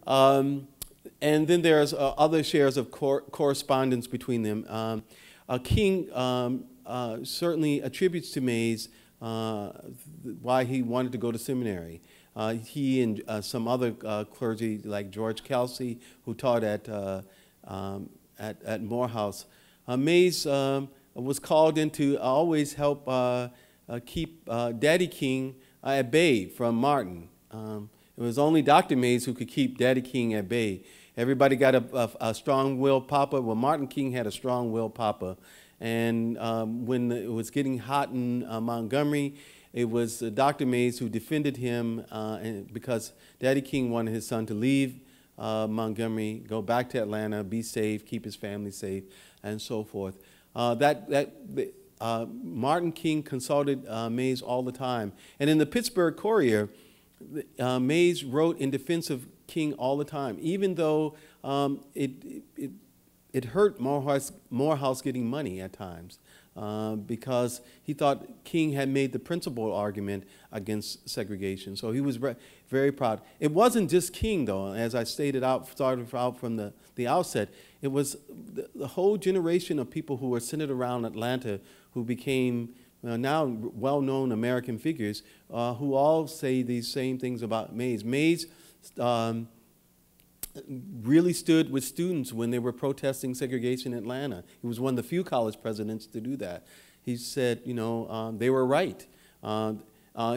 And then there's other shares of correspondence between them. King certainly attributes to Mays why he wanted to go to seminary. He and some other clergy like George Kelsey, who taught at Morehouse. Mays was called in to always help keep Daddy King at bay from Martin. It was only Dr. Mays who could keep Daddy King at bay. Everybody got a strong-willed papa. Well, Martin King had a strong-willed papa. And when it was getting hot in Montgomery, it was Dr. Mays who defended him because Daddy King wanted his son to leave Montgomery, go back to Atlanta, be safe, keep his family safe, and so forth. Martin King consulted Mays all the time. And in the Pittsburgh Courier, Mays wrote in defense of King all the time, even though it hurt Morehouse getting money at times because he thought King had made the principal argument against segregation. So he was very proud. It wasn't just King, though, as I started out from the outset. It was the whole generation of people who were centered around Atlanta who became now well-known American figures who all say these same things about Mays. Mays really stood with students when they were protesting segregation in Atlanta. He was one of the few college presidents to do that. He said, you know, they were right.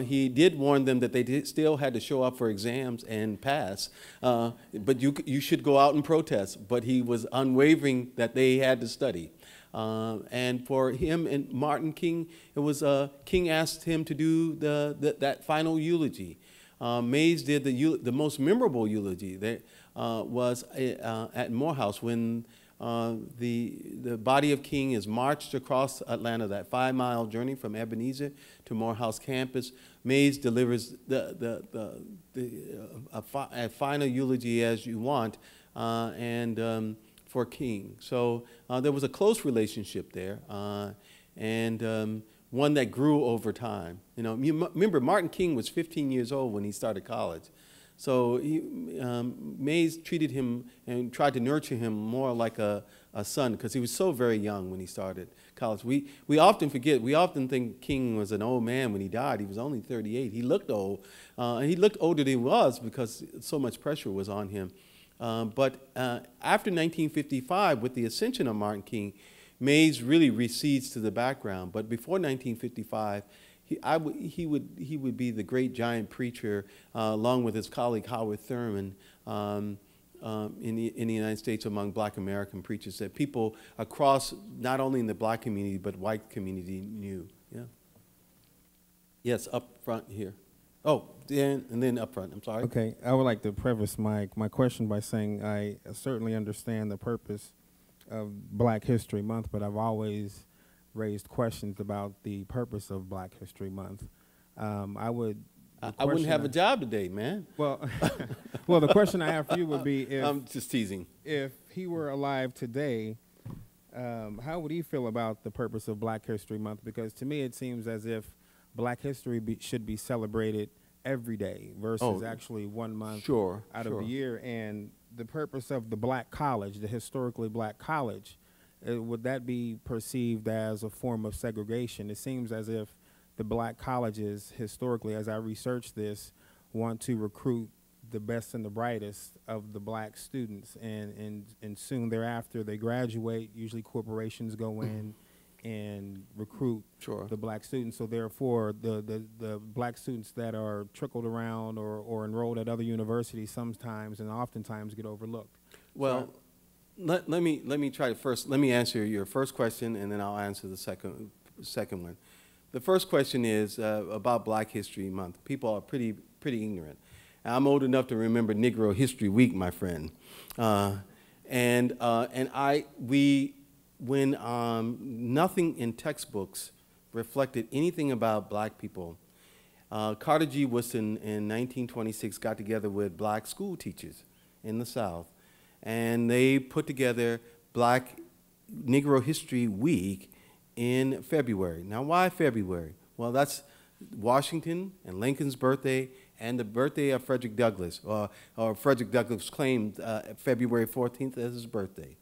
He did warn them that they still had to show up for exams and pass, but you should go out and protest. But he was unwavering that they had to study. And for him and Martin King, it was King asked him to do that final eulogy. Mays did the most memorable eulogy. That was at Morehouse when the body of King is marched across Atlanta, that 5-mile journey from Ebenezer to Morehouse campus. Mays delivers a final eulogy as you want, for King. So there was a close relationship there, and one that grew over time. You know, you remember Martin King was 15 years old when he started college. So Mays treated him and tried to nurture him more like a son because he was so very young when he started college. We often forget, we often think King was an old man when he died. He was only 38. He looked old. And he looked older than he was because so much pressure was on him. But after 1955, with the ascension of Martin King, Mays really recedes to the background. But before 1955, he would be the great giant preacher, along with his colleague Howard Thurman, in the United States among Black American preachers that people across, not only in the Black community, but white community knew. Yeah. Yes, up front here. Oh, and then up front, I'm sorry. Okay, I would like to preface my question by saying I certainly understand the purpose of Black History Month, but I've always raised questions about the purpose of Black History Month. I wouldn't have a job today, man. Well, well, the question I have for you would be if... I'm just teasing. If he were alive today, how would he feel about the purpose of Black History Month? Because to me it seems as if Black history should be celebrated every day versus actually 1 month out of the year. And the purpose of the Black college, the historically Black college, would that be perceived as a form of segregation? It seems as if the Black colleges, historically, as I research this, want to recruit the best and the brightest of the Black students. And soon thereafter, they graduate. Usually corporations go in and recruit the Black students. So therefore, the Black students that are trickled around or enrolled at other universities sometimes and oftentimes get overlooked. Well, so, let me try first. Let me answer your first question, and then I'll answer the second one. The first question is about Black History Month. People are pretty ignorant. I'm old enough to remember Negro History Week, my friend, when nothing in textbooks reflected anything about Black people. Carter G. Woodson in 1926 got together with Black school teachers in the South, and they put together Black Negro History Week in February. Now, why February? Well, that's Washington and Lincoln's birthday and the birthday of Frederick Douglass, or Frederick Douglass claimed February 14th as his birthday.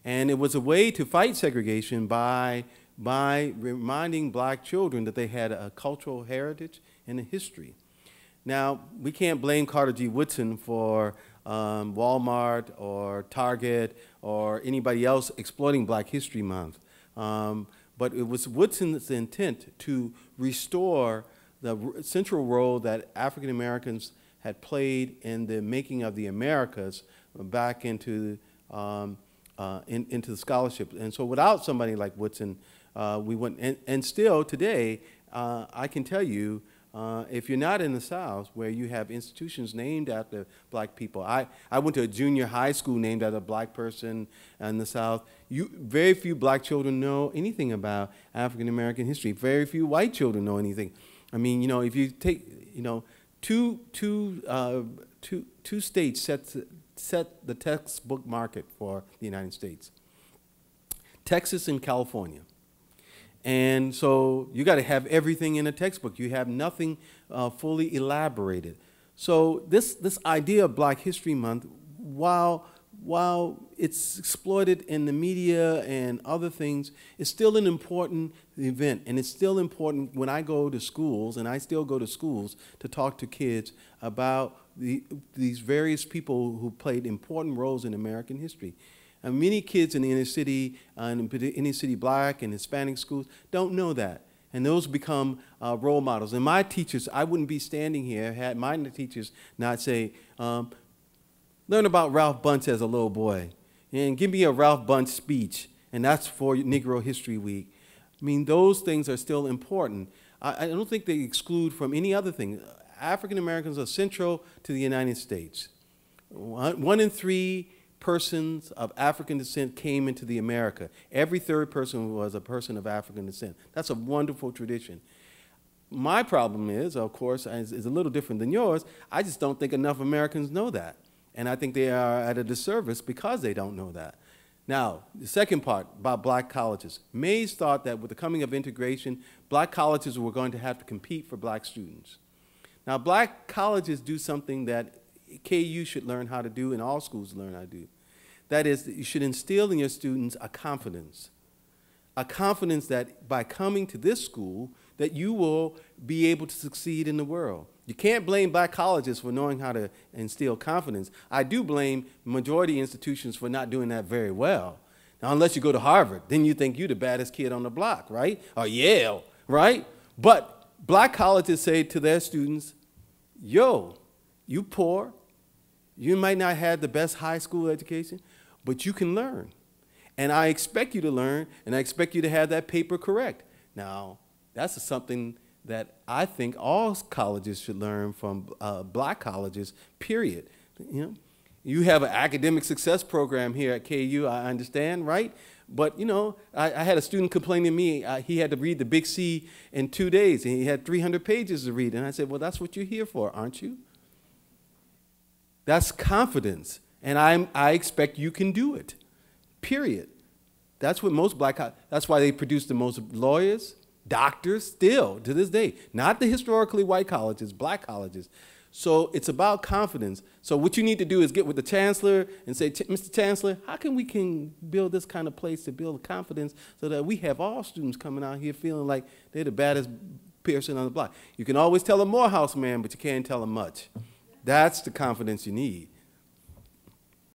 And it was a way to fight segregation by reminding black children that they had a cultural heritage and a history. Now, we can't blame Carter G. Woodson for Walmart or Target or anybody else exploiting Black History Month. But it was Woodson's intent to restore the central role that African Americans had played in the making of the Americas back into the scholarship. And so without somebody like Woodson, we wouldn't, and still today, I can tell you, if you're not in the South where you have institutions named after black people, I went to a junior high school named after a black person in the South. Very few black children know anything about African American history. Very few white children know anything. I mean, you know, if you take, you know, two states set the textbook market for the United States: Texas and California. And so you got to have everything in a textbook. You have nothing fully elaborated. So this idea of Black History Month, while it's exploited in the media and other things, it's still an important event. And it's still important when I go to schools, and I still go to schools to talk to kids about these various people who played important roles in American history. And many kids in the inner city black and Hispanic schools don't know that. And those become role models. And my teachers, I wouldn't be standing here had my teachers not say, learn about Ralph Bunche as a little boy. And give me a Ralph Bunche speech. And that's for Negro History Week. I mean, those things are still important. I don't think they exclude from any other thing. African Americans are central to the United States. 1 in 3 persons of African descent came into the America. Every third person was a person of African descent. That's a wonderful tradition. My problem is, of course, is a little different than yours. I just don't think enough Americans know that. And I think they are at a disservice because they don't know that. Now, the second part about black colleges. Mays thought that with the coming of integration, black colleges were going to have to compete for black students. Now, black colleges do something that KU should learn how to do and all schools learn how to do. That is, that you should instill in your students a confidence that by coming to this school, that you will be able to succeed in the world. You can't blame black colleges for knowing how to instill confidence. I do blame majority institutions for not doing that very well. Now, unless you go to Harvard, then you think you're the baddest kid on the block, right? Or Yale, right? But black colleges say to their students, yo, you poor, you might not have the best high school education, but you can learn. And I expect you to learn, and I expect you to have that paper correct. Now, that's something that I think all colleges should learn from black colleges, period. You know, you have an academic success program here at KU, I understand, right? But, you know, I had a student complain to me, he had to read the Big C in 2 days, and he had 300 pages to read. And I said, well, that's what you're here for, aren't you? That's confidence, and I expect you can do it, period. That's what most that's why they produce the most lawyers, doctors, still, to this day. Not the historically white colleges, black colleges. So it's about confidence. So what you need to do is get with the chancellor and say, Mr. Chancellor, how can we build this kind of place to build confidence so that we have all students coming out here feeling like they're the baddest person on the block. You can always tell a Morehouse man, but you can't tell him much. That's the confidence you need.